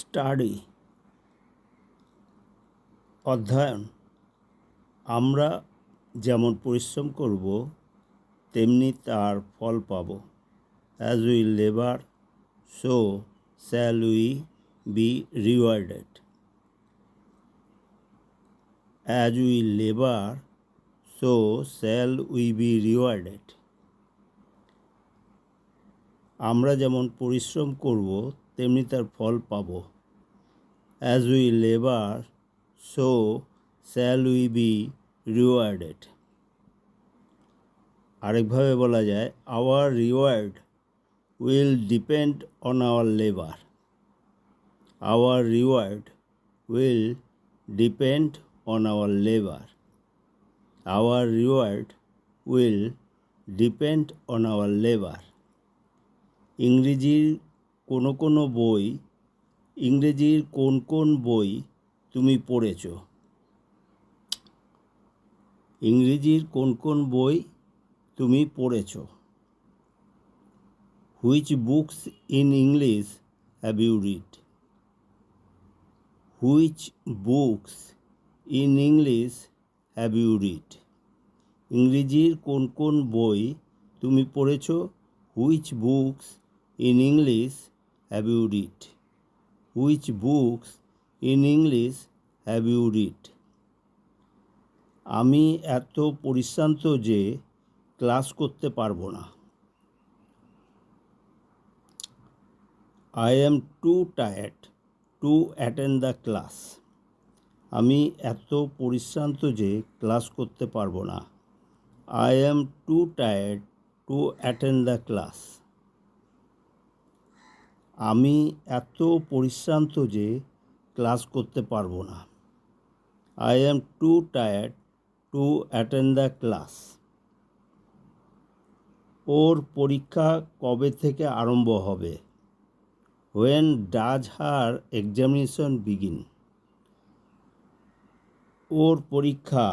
Study অধ্যয়ন। আমরা যেমন পরিশ্রম করব তেমনি তার ফল পাব। As we labour so shall we be rewarded. As we labour so shall we be rewarded. আমরা যেমন পরিশ্রম করব তেমনি তার ফল পাব। As we labour so shall we be rewarded. আরেকভাবে বলা যায়, our reward will depend on our labor. Our reward will depend on our labor. Our reward will depend on our labor. ইংরেজির কোন বই তুমি পড়েছ? ইংরেজির কোন বই তুমি পড়েছ? Which books in English have you read? Which books in English have you read? ইংরেজির কোন বই তুমি পড়েছ? Which books in English have you read? Which books in English have you read? আমি এত পরিশ্রান্ত যে ক্লাস করতে পারবো না। I am too tired to attend the class. আমি এত পরিশ্রান্ত যে ক্লাস করতে পারবো না। I am too tired to attend the class. আমি এত পরিশ্রান্ত যে ক্লাস করতে পারবো না। I am too tired to attend the class. ওর পরীক্ষা কবে থেকে আরম্ভ হবে? When does her examination begin? ওর পরীক্ষা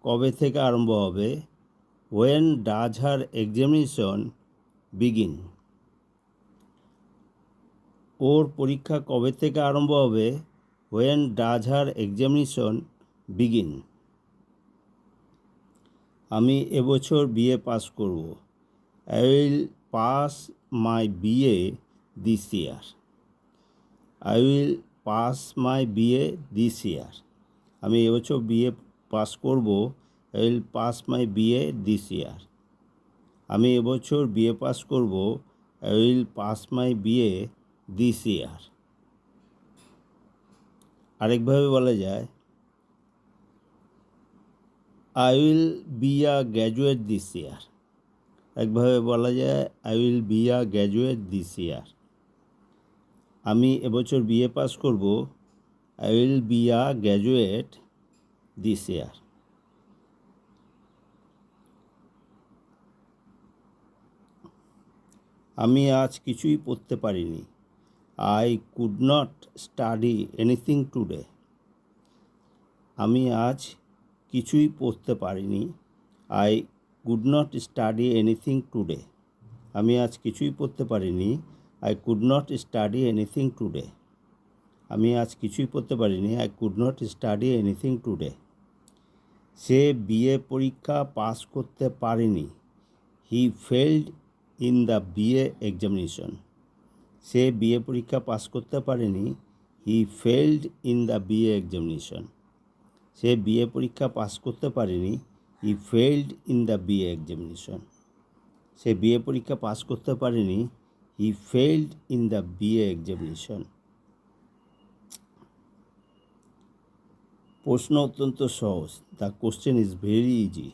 কবে থেকে আরম্ভ হবে? When does her examination begin? ওর পরীক্ষা কবে থেকে আরম্ভ হবে? When does her examination begin? আমি এবছর বিএ পাস করব। I will pass my BA this year. I will pass my BA this year. আমি এবছর বিএ পাস করব। I will pass my BA this year. আমি এবছর বিএ পাস করব। I will pass my BA this year. আরেকভাবে বলা যায়, I will be a graduate this year. একভাবে বলা যায়, I will be a graduate this year. আমি এবছর বিএ পাস করব। I will be a graduate this year. আমি আজ কিছুই পড়তে পারিনি। I could not study anything today. আমি আজ কিছুই পড়তে পারিনি। I could not study anything today. আমি আজ কিছুই পড়তে পারিনি। I could not study anything today. আমি আজ কিছুই পড়তে পারিনি। I could not study anything today. Say BA পরীক্ষা পাস করতে পারেনি। He failed in the BA examination. Say BA পরীক্ষা পাস করতে পারেনি। He failed in the BA examination. Say BA পরীক্ষা পাস করতে পারেনি। He failed in the BA examination. Say BA পরীক্ষা পাস করতে পারেনি। He failed in the BA examination. প্রশ্ন অত্যন্ত সহজ। The question is very easy.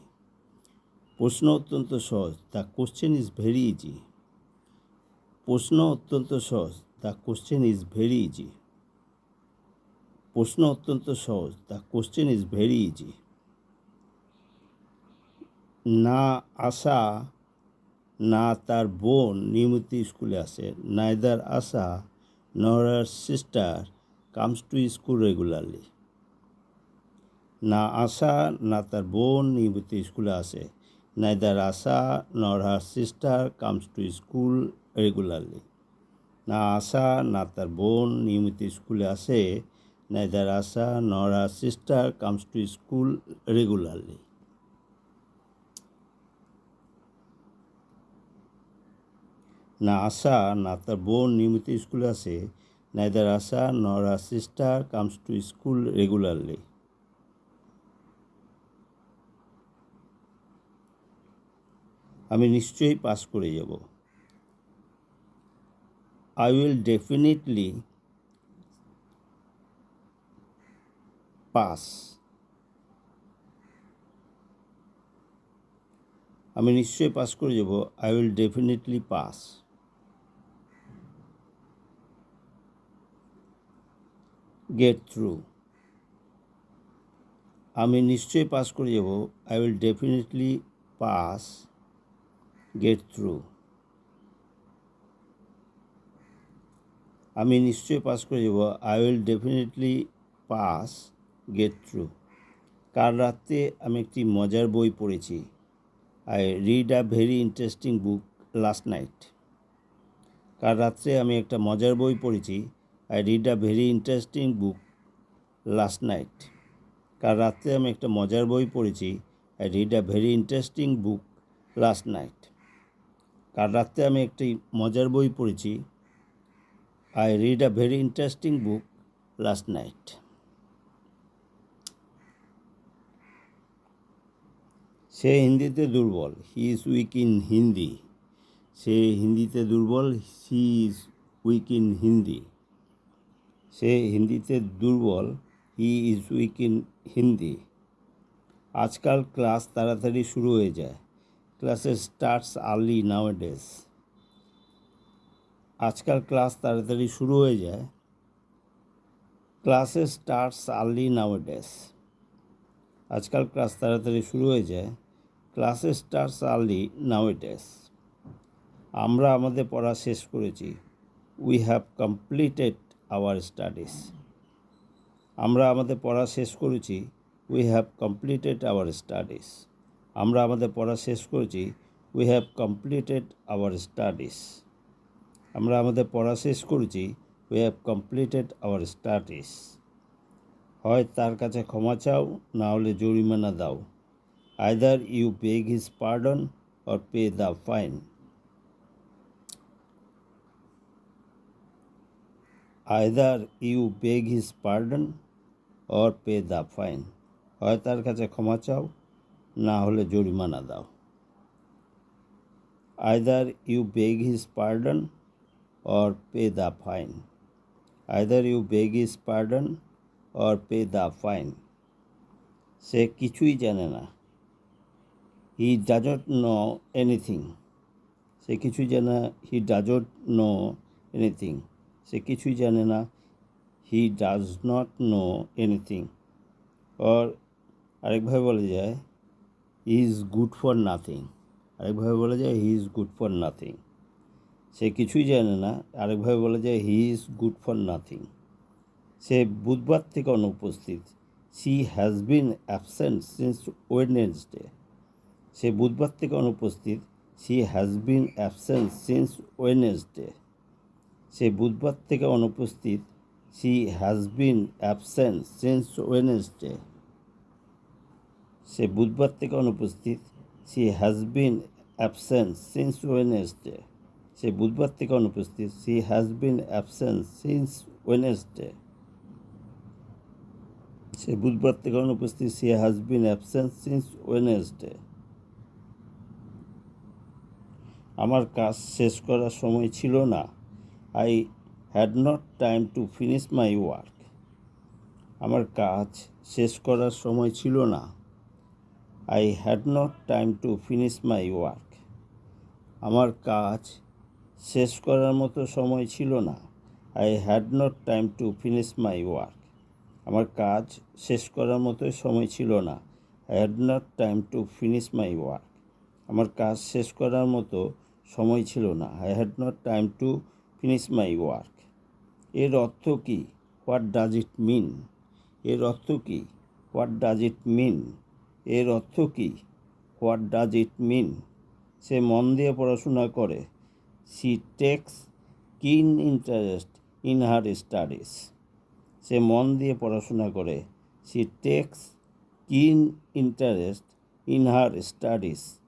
প্রশ্ন অত্যন্ত সহজ। The question is very easy. প্রশ্ন অত্যন্ত সহজ। The question is very easy. প্রশ্ন অত্যন্ত সহজ। The question is very easy. না আশা না তার বোন নিয়মিত স্কুলে আসে। Neither Asha nor her sister comes to school regularly. না আশা না তার বোন নিয়মিত স্কুলে আসে। Neither Asha nor her sister comes to school regularly. না আশা না তার বোন নিয়মিত স্কুলে আসে, neither Asha nor her sister comes to school regularly. না আশা না তার বোন নিয়মিত স্কুলে আসে, neither Asha nor her sister comes to school regularly. আমি নিশ্চয়ই পাস করে যাব। I will definitely pass. আমি নিশ্চয়ই পাস করে যাব। I will definitely pass. Get through. আমি নিশ্চয়ই পাস করে যাব। I will definitely pass. Get through. আমি নিশ্চয়ই পাস করে যাব। I will definitely pass. Get through. কাল রাতে আমি একটি মজার বই পড়েছি। I read a very interesting book last night. কাল রাত্রে আমি একটা মজার বই পড়েছি। I read a very interesting book last night. কাল রাত্রে আমি একটা মজার বই পড়েছি। I read a very interesting book last night. কাল রাত্রে আমি একটি মজার বই পড়েছি। I read a very interesting book last night. সে হিন্দিতে দুর্বল। He is weak in Hindi. সে হিন্দিতে দুর্বল। He is weak in Hindi. সে হিন্দিতে দুর্বল। He is weak in Hindi. আজকাল ক্লাস তাড়াতাড়ি শুরু হয়ে যায়। Classes starts early nowadays. আজকাল ক্লাস তাড়াতাড়ি শুরু হয়ে যায়। Classes starts early nowadays. আজকাল ক্লাস তাড়াতাড়ি শুরু হয়ে যায়। Classes starts early nowadays. আমরা আমাদের পড়া শেষ করেছি। We have completed our studies. আমরা আমাদের পড়া শেষ করেছি। We have completed our studies. আমরা আমাদের পড়া শেষ করেছি। We have completed our studies. আমরা আমাদের পড়া শেষ করেছি। We have completed our studies. হয় তার কাছে ক্ষমা চাও, না হলে জরিমানা দাও। Either you beg his pardon or pay the fine. Either you beg his pardon or pay the fine. হয় তার কাছে ক্ষমা চাও, না হলে জরিমানা দাও। Either you beg his pardon or pay the fine. Either you beg his pardon or pay the fine. সে কিছুই জানে না। He doesn't know anything. সে কিছুই জানে না। He doesn't know anything. সে কিছুই জানে না। He does not know anything. or আরেকভাবে বলা যায় he is good for nothing. আরেকভাবে বলা যায় he is good for nothing. সে কিছুই জানে না। আরেকভাবে বলা যায় he is good for nothing. সে বুধবার থেকে অনুপস্থিত। She has been absent since Wednesday. সে বুধবার থেকে অনুপস্থিত। She has been absent since Wednesday. সে বুধবার থেকে অনুপস্থিত। She has been absent since Wednesday. সে বুধবার থেকে অনুপস্থিত। She has been absent since Wednesday. সে বুধবার থেকে অনুপস্থিত। She has been absent since Wednesday. সে বুধবার থেকে অনুপস্থিত। She has been absent since Wednesday. আমার কাজ শেষ করার সময় ছিল না। I had not time to finish my work. আমার কাজ শেষ করার সময় ছিল না। I had not time to finish my work. আমার কাজ শেষ করার মতো সময় ছিল না। I had not time to finish my work. আমার কাজ শেষ করার মতো সময় ছিল না। I had not time to finish my work. আমার কাজ শেষ করার মতো সময় ছিল না। I had not time to finish my work. এর অর্থ কী? What does it mean? এর অর্থ কী? What does it mean? এর অর্থ কী? What does it mean? সে মন দিয়ে পড়াশোনা করে। She takes কিন ইন্টারেস্ট ইন হার স্টাডিজ। সে মন দিয়ে পড়াশোনা করে। শি টেক্স কিন interest in her studies.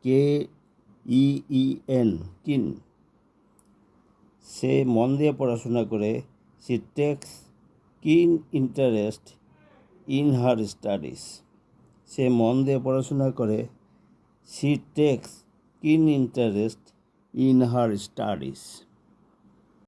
KEEN, কিন। সে মন দিয়ে পড়াশোনা করে। শি টেক্স কিন ইন্টারেস্ট ইন হার স্টাডিজ। সে মন দিয়ে পড়াশোনা করে। শি টেক্স কিন ইন্টারেস্ট ইন হার স্টাডিজ।